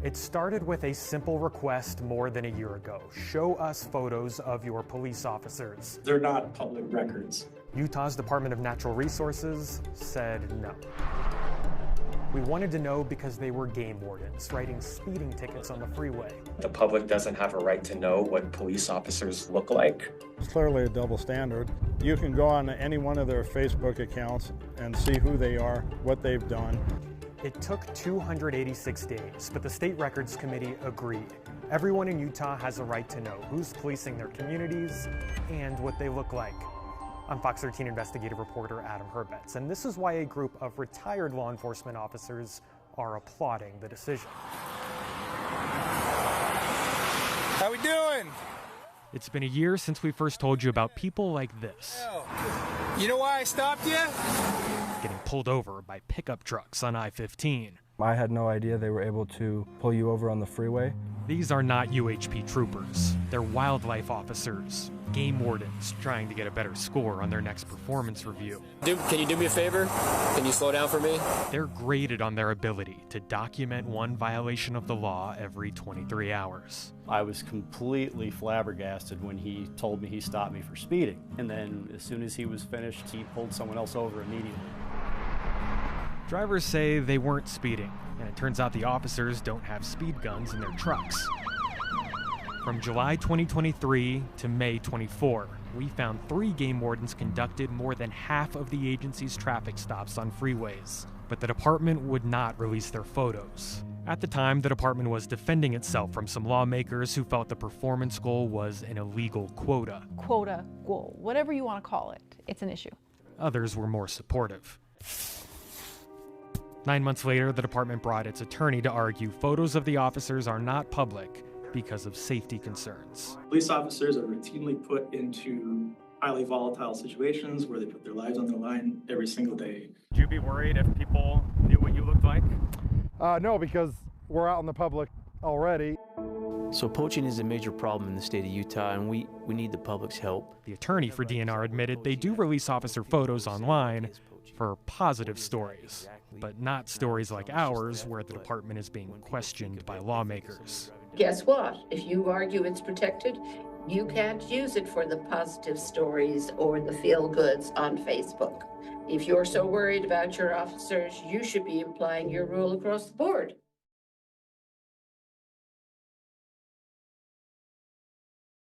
It started with a simple request more than a year ago. Show us photos of your police officers. They're not public records. Utah's Department of Natural Resources said no. We wanted to know because they were game wardens, writing speeding tickets on the freeway. The public doesn't have a right to know what police officers look like. It's clearly a double standard. You can go on any one of their Facebook accounts and see who they are, what they've done. It took 286 days, but the State Records Committee agreed. Everyone in Utah has a right to know who's policing their communities and what they look like. I'm Fox 13 investigative reporter Adam Herbets, and this is why a group of retired law enforcement officers are applauding the decision. How we doing? It's been a year since we first told you about people like this. You know why I stopped you? Getting pulled over by pickup trucks on I-15. I had no idea they were able to pull you over on the freeway. These are not UHP troopers. They're wildlife officers, game wardens trying to get a better score on their next performance review. Can you do me a favor? Can you slow down for me? They're graded on their ability to document one violation of the law every 23 hours. I was completely flabbergasted when he told me he stopped me for speeding. And then as soon as he was finished, he pulled someone else over immediately. Drivers say they weren't speeding, and it turns out the officers don't have speed guns in their trucks. From July 2023 to May 24, we found 3 game wardens conducted more than half of the agency's traffic stops on freeways, but the department would not release their photos. At the time, the department was defending itself from some lawmakers who felt the performance goal was an illegal quota. Quota, goal, whatever you want to call it, it's an issue. Others were more supportive. 9 months later, the department brought its attorney to argue photos of the officers are not public because of safety concerns. Police officers are routinely put into highly volatile situations where they put their lives on the line every single day. Would you be worried if people knew what you looked like? No, because we're out in the public already. So poaching is a major problem in the state of Utah, and we need the public's help. The attorney for DNR admitted they do release officer photos online for positive stories, but not stories like ours where the department is being questioned by lawmakers. Guess what? If you argue it's protected, you can't use it for the positive stories or the feel-goods on Facebook. If you're so worried about your officers, you should be applying your rule across the board.